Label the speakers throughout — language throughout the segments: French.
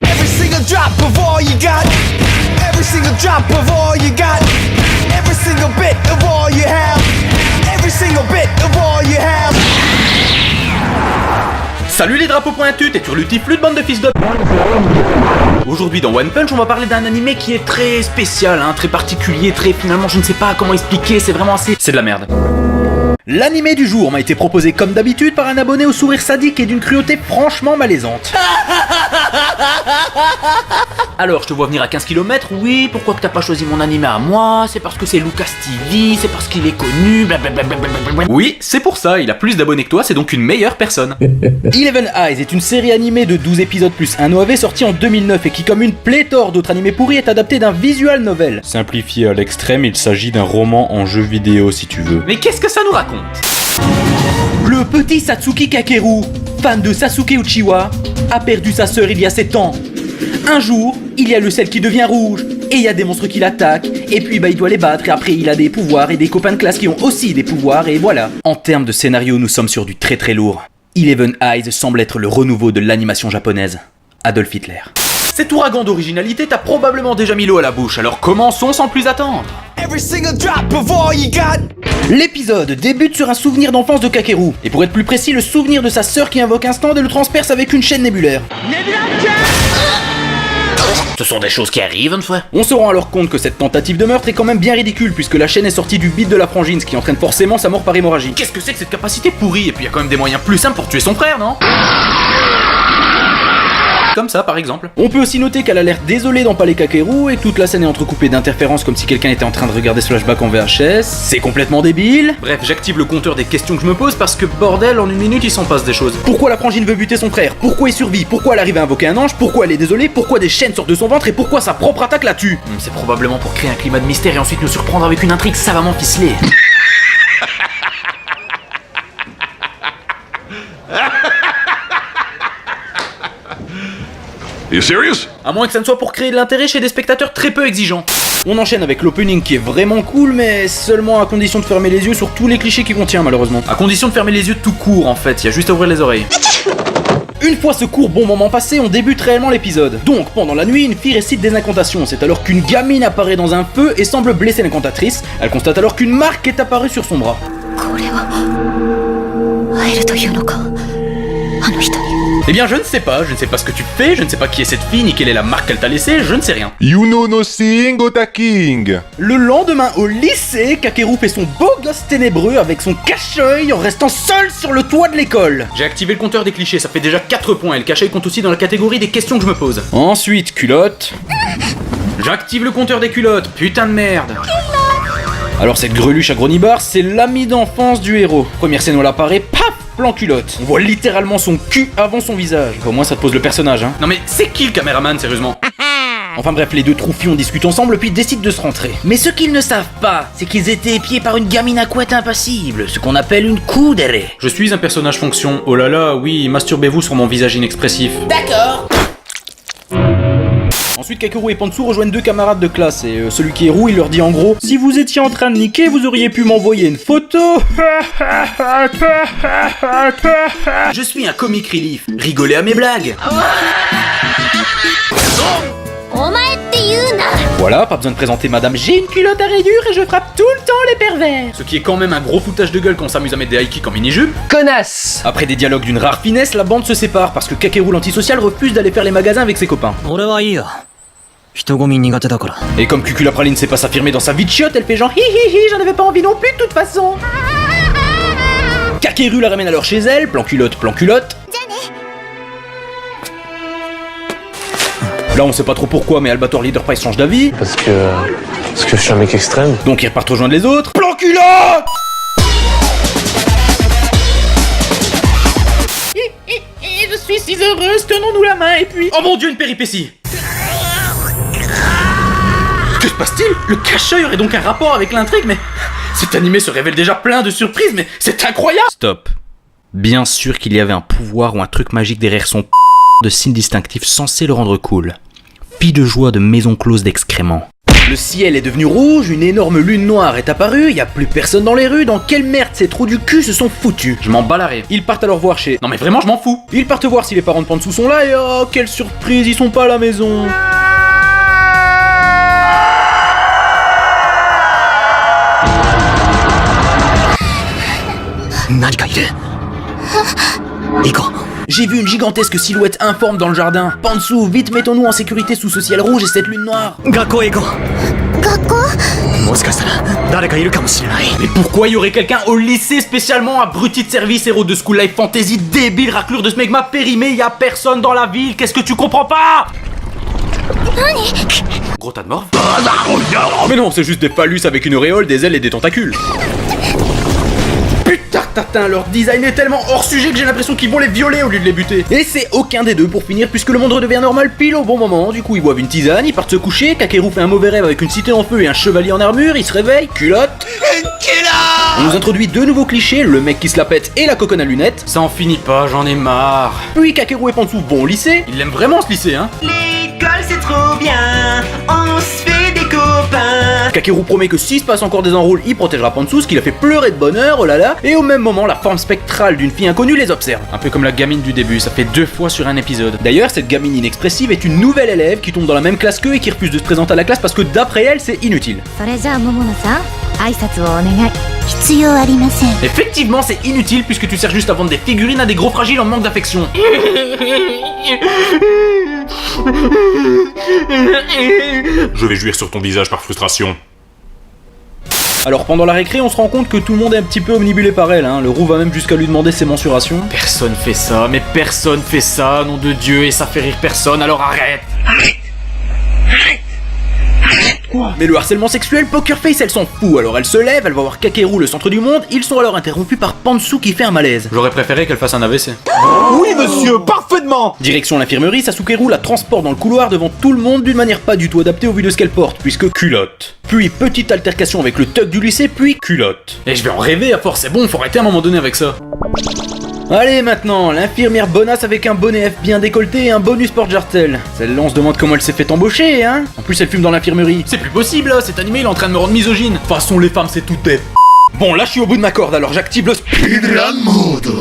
Speaker 1: Every single drop of all you got. Every single drop of all you got. Every single bit of all you have. Every single bit of all you have.
Speaker 2: Salut les drapeaux pointus, t'es sur le tiflu de bande de fils de... Aujourd'hui dans One Punch, on va parler d'un animé qui est très spécial, très particulier, finalement je ne sais pas comment expliquer, c'est vraiment assez... C'est de la merde. L'animé du jour m'a été proposé comme d'habitude par un abonné au sourire sadique et d'une cruauté franchement malaisante. Alors je te vois venir à 15 km, oui, pourquoi que t'as pas choisi mon animé à moi? C'est parce que c'est Lucas TV, c'est parce qu'il est connu, blablabla. Oui, c'est pour ça, il a plus d'abonnés que toi, c'est donc une meilleure personne. Eleven Eyes est une série animée de 12 épisodes plus un OAV sortie en 2009 et qui, comme une pléthore d'autres animés pourris, est adaptée d'un visual novel.
Speaker 3: Simplifié à l'extrême, il s'agit d'un roman en jeu vidéo si tu veux.
Speaker 2: Mais qu'est-ce que ça nous raconte? Le petit Satsuki Kakeru, fan de Sasuke Uchiwa, a perdu sa sœur il y a 7 ans. Un jour, il y a le sel qui devient rouge, et il y a des monstres qui l'attaquent, et puis il doit les battre, et après il a des pouvoirs, et des copains de classe qui ont aussi des pouvoirs, et voilà. En termes de scénario, nous sommes sur du très très lourd. Eleven Eyes semble être le renouveau de l'animation japonaise. Adolf Hitler. Cet ouragan d'originalité t'a probablement déjà mis l'eau à la bouche, alors commençons sans plus attendre.
Speaker 1: Every single drop of all you got.
Speaker 2: L'épisode débute sur un souvenir d'enfance de Kakeru, et pour être plus précis, le souvenir de sa sœur qui invoque un stand et le transperce avec une chaîne nébulaire. Ce sont des choses qui arrivent une fois. On se rend alors compte que cette tentative de meurtre est quand même bien ridicule puisque la chaîne est sortie du bide de la frangine, ce qui entraîne forcément sa mort par hémorragie. Qu'est-ce que c'est que cette capacité pourrie? Et puis y a quand même des moyens plus simples pour tuer son frère, non? Comme ça par exemple. On peut aussi noter qu'elle a l'air désolée d'empaler Kakeru et que toute la scène est entrecoupée d'interférences comme si quelqu'un était en train de regarder ce flashback en VHS. C'est complètement débile. Bref, j'active le compteur des questions que je me pose parce que bordel, en une minute il s'en passe des choses. Pourquoi la frangine veut buter son frère? Pourquoi il survit? Pourquoi elle arrive à invoquer un ange? Pourquoi elle est désolée? Pourquoi des chaînes sortent de son ventre? Et pourquoi sa propre attaque la tue? C'est probablement pour créer un climat de mystère et ensuite nous surprendre avec une intrigue savamment ficelée.
Speaker 4: Are you serious?
Speaker 2: À moins que ça ne soit pour créer de l'intérêt chez des spectateurs très peu exigeants. On enchaîne avec l'opening qui est vraiment cool, mais seulement à condition de fermer les yeux sur tous les clichés qu'il contient malheureusement. À condition de fermer les yeux tout court en fait, il y a juste à ouvrir les oreilles. Une fois ce court bon moment passé, on débute réellement l'épisode. Donc, pendant la nuit, une fille récite des incantations. C'est alors qu'une gamine apparaît dans un feu et semble blesser l'incantatrice. Elle constate alors qu'une marque est apparue sur son bras. Eh bien, je ne sais pas ce que tu fais, je ne sais pas qui est cette fille, ni quelle est la marque qu'elle t'a laissée, je ne sais rien.
Speaker 4: You know nothing, Otaking.
Speaker 2: Le lendemain au lycée, Kakeru fait son beau gosse ténébreux avec son cache-œil en restant seul sur le toit de l'école. J'ai activé le compteur des clichés, ça fait déjà 4 points, et le cache-œil compte aussi dans la catégorie des questions que je me pose. Ensuite, culotte. J'active le compteur des culottes, putain de merde. Alors cette greluche à Gronibar, c'est l'ami d'enfance du héros. Première scène où elle apparaît, paf, plan culotte. On voit littéralement son cul avant son visage. Au moins ça te pose le personnage, Non mais c'est qui le caméraman, sérieusement? Enfin bref, les deux troufions discutent ensemble puis décident de se rentrer. Mais ce qu'ils ne savent pas, c'est qu'ils étaient épiés par une gamine à couette impassible, ce qu'on appelle une kudere. Je suis un personnage fonction. Oh là là, oui, masturbez-vous sur mon visage inexpressif. D'accord. Ensuite, Kakeru et Pantsu rejoignent 2 camarades de classe et celui qui est roux, il leur dit en gros: si vous étiez en train de niquer, vous auriez pu m'envoyer une photo. Je suis un comic relief. Rigolez à mes blagues. Voilà, pas besoin de présenter madame, j'ai une culotte à rayures et je frappe tout le temps les pervers. Ce qui est quand même un gros foutage de gueule quand on s'amuse à mettre des high kicks en mini-jupe. Connasse. Après des dialogues d'une rare finesse, la bande se sépare parce que Kakeru l'antisocial refuse d'aller faire les magasins avec ses copains. Et comme Cuculapraline sait pas s'affirmer dans sa vie de chiotte, elle fait genre hi hi hi, j'en avais pas envie non plus de toute façon. Kakeru la ramène alors chez elle, plan culotte, plan culotte. Là on sait pas trop pourquoi, mais Albator Leader Price change d'avis.
Speaker 5: Parce que je suis un mec extrême.
Speaker 2: Donc ils repartent rejoindre les autres. Plan culotte. Je suis si heureuse, tenons-nous la main et puis... Oh mon dieu, une péripétie. Que se passe-t-il? Le cache-œil aurait donc un rapport avec l'intrigue, mais... Cet animé se révèle déjà plein de surprises, mais c'est incroyable. Stop. Bien sûr qu'il y avait un pouvoir ou un truc magique derrière son de signe distinctif censé le rendre cool. Fille de joie de maison close d'excréments. Le ciel est devenu rouge, une énorme lune noire est apparue, y a plus personne dans les rues, dans quelle merde ces trous du cul se sont foutus? Je m'en bats la rêve. Ils partent alors voir chez... Non mais vraiment je m'en fous. Ils partent voir si les parents de Pansou sont là et oh quelle surprise, ils sont pas à la maison. J'ai vu une gigantesque silhouette informe dans le jardin. Pansou, vite mettons-nous en sécurité sous ce ciel rouge et cette lune noire. Mais pourquoi y aurait quelqu'un au lycée spécialement abruti de service, héros de School Life Fantasy, débile, raclure de smegma, périmé, y a personne dans la ville, qu'est-ce que tu comprends pas? Gros tas de morts. Mais non, c'est juste des phallus avec une auréole, des ailes et des tentacules. Putain, leur design est tellement hors sujet que j'ai l'impression qu'ils vont les violer au lieu de les buter. Et c'est aucun des deux pour finir puisque le monde redevient normal pile au bon moment. Du coup ils boivent une tisane, ils partent se coucher, Kakeru fait un mauvais rêve avec une cité en feu et un chevalier en armure, il se réveille, culotte. On nous introduit deux nouveaux clichés, le mec qui se la pète et la coconne à lunettes. Ça en finit pas, j'en ai marre. Puis Kakeru et Pansou vont au lycée. Ils l'aiment vraiment ce lycée hein.
Speaker 6: L'école c'est trop bien, on se fait des copains.
Speaker 2: Kakeru promet que s'il se passe encore des enrôles, il protégera Pansou, ce qui l'a fait pleurer de bonheur, oh là là. Et au même moment, la forme spectrale d'une fille inconnue les observe. Un peu comme la gamine du début, ça fait 2 fois sur un épisode. D'ailleurs, cette gamine inexpressive est une nouvelle élève qui tombe dans la même classe qu'eux et qui refuse de se présenter à la classe parce que d'après elle, c'est inutile. Effectivement, c'est inutile puisque tu sers juste à vendre des figurines à des gros fragiles en manque d'affection.
Speaker 3: Je vais jouir sur ton visage par frustration.
Speaker 2: Alors pendant la récré, on se rend compte que tout le monde est un petit peu omnibulé par elle, hein. Le roux va même jusqu'à lui demander ses mensurations. Personne fait ça, mais personne fait ça, nom de Dieu, et ça fait rire personne, alors arrête. Quoi? Mais le harcèlement sexuel, Poker Face elle s'en fout, alors elle se lève, elle va voir Kakeru, le centre du monde, ils sont alors interrompus par Pansou qui fait un malaise. J'aurais préféré qu'elle fasse un AVC.
Speaker 1: Oui, monsieur, parfaitement.
Speaker 2: Direction l'infirmerie, Sasukeru la transporte dans le couloir devant tout le monde d'une manière pas du tout adaptée au vu de ce qu'elle porte, puisque culotte. Puis petite altercation avec le thug du lycée, puis culotte. Et je vais en rêver à force, c'est bon, faut arrêter à un moment donné avec ça. Allez maintenant, l'infirmière bonasse avec un bonnet F bien décolleté et un bonus porte-jartel. Celle-là on se demande comment elle s'est fait embaucher, hein. En plus elle fume dans l'infirmerie. C'est plus possible là, cet animé il est en train de me rendre misogyne. De toute façon les femmes c'est tout est. Bon là je suis au bout de ma corde alors j'active le speedrun mode.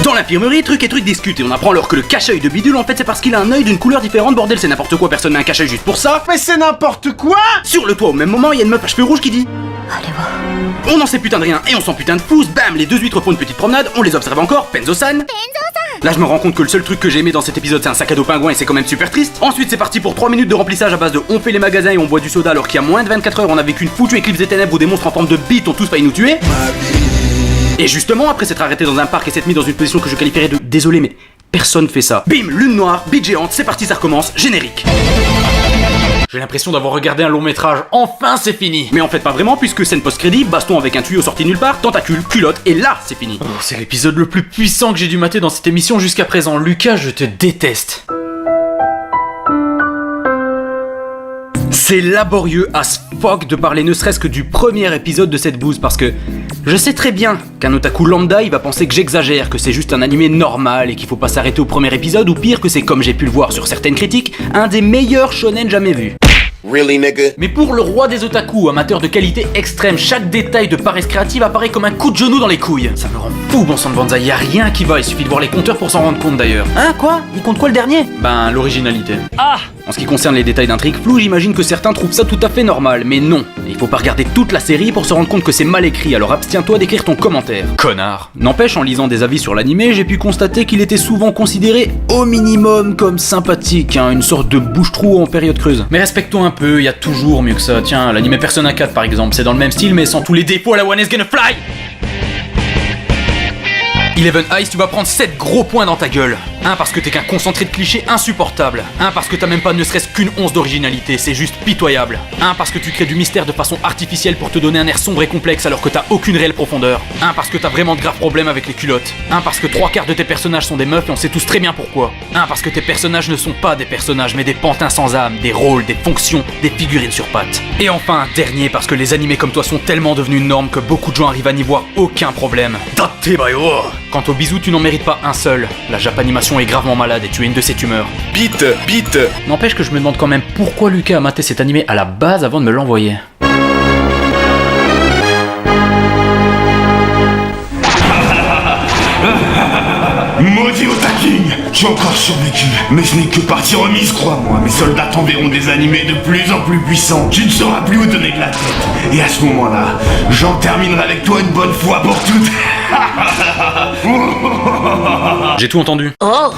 Speaker 2: Dans l'infirmerie, truc discute et on apprend alors que le cache-œil de Bidule en fait c'est parce qu'il a un œil d'une couleur différente, bordel c'est n'importe quoi, personne n'a un cache-œil juste pour ça.
Speaker 1: Mais c'est n'importe quoi.
Speaker 2: Sur le toit au même moment, il y a une meuf à cheveux rouges qui dit on n'en sait putain de rien et on s'en putain de pouce, bam, les deux huîtres font une petite promenade, on les observe encore, Penzo-san. Là je me rends compte que le seul truc que j'ai aimé dans cet épisode c'est un sac à dos pingouin et c'est quand même super triste. Ensuite c'est parti pour 3 minutes de remplissage à base de on fait les magasins et on boit du soda alors qu'il y a moins de 24 heures on a vécu une foutue éclipse des ténèbres où des monstres en forme de bite ont tous failli nous tuer. Et justement après s'être arrêté dans un parc et s'être mis dans une position que je qualifierais de désolé mais personne fait ça. Bim, lune noire, bite géante, c'est parti ça recommence, générique. J'ai l'impression d'avoir regardé un long métrage, enfin c'est fini. Mais en fait pas vraiment puisque scène post-crédit, baston avec un tuyau sorti nulle part, tentacule, culotte et là c'est fini. Oh, c'est l'épisode le plus puissant que j'ai dû mater dans cette émission jusqu'à présent. Lucas, je te déteste. C'est laborieux as fuck de parler ne serait-ce que du premier épisode de cette bouse parce que je sais très bien qu'un otaku lambda il va penser que j'exagère, que c'est juste un animé normal et qu'il faut pas s'arrêter au premier épisode ou pire que c'est comme j'ai pu le voir sur certaines critiques, un des meilleurs shonen jamais vus.
Speaker 7: Really, nigga?
Speaker 2: Mais pour le roi des otaku, amateur de qualité extrême, chaque détail de paresse créative apparaît comme un coup de genou dans les couilles. Ça me rend fou, bon sang de Banzai, y a rien qui va, il suffit de voir les compteurs pour s'en rendre compte d'ailleurs. Hein, quoi? Il compte quoi le dernier? Ben, l'originalité. Ah! En ce qui concerne les détails d'intrigue flou, j'imagine que certains trouvent ça tout à fait normal, mais non. Il faut pas regarder toute la série pour se rendre compte que c'est mal écrit, alors abstiens-toi d'écrire ton commentaire. Connard. N'empêche, en lisant des avis sur l'animé, j'ai pu constater qu'il était souvent considéré au minimum comme sympathique, hein, une sorte de bouche-trou en période creuse. Mais respectons un peu, y a toujours mieux que ça. Tiens, l'animé Persona 4 par exemple, c'est dans le même style mais sans tous les défauts à la One is Gonna Fly. Eleven Eyes, tu vas prendre 7 gros points dans ta gueule. 1 parce que t'es qu'un concentré de clichés insupportable. 1 parce que t'as même pas ne serait-ce qu'une once d'originalité, c'est juste pitoyable. 1 parce que tu crées du mystère de façon artificielle pour te donner un air sombre et complexe alors que t'as aucune réelle profondeur. 1 parce que t'as vraiment de graves problèmes avec les culottes. 1 parce que 3/4 de tes personnages sont des meufs et on sait tous très bien pourquoi. 1 parce que tes personnages ne sont pas des personnages mais des pantins sans âme, des rôles, des fonctions, des figurines sur pattes. Et enfin, dernier parce que les animés comme toi sont tellement devenus une norme que beaucoup de gens arrivent à n'y voir aucun problème. Datte bayo! Quant au bisou, tu n'en mérites pas un seul. La Japanimation est gravement malade et tu es une de ses tumeurs.
Speaker 7: Bite.
Speaker 2: N'empêche que je me demande quand même pourquoi Lucas a maté cet animé à la base avant de me l'envoyer.
Speaker 8: Maudit Otaking, j'ai encore survécu, mais ce n'est que partie remise, crois-moi. Mes soldats t'enverront des animés de plus en plus puissants. Tu ne sauras plus où donner de la tête. Et à ce moment-là, j'en terminerai avec toi une bonne fois pour toutes.
Speaker 2: J'ai tout entendu.
Speaker 9: Oh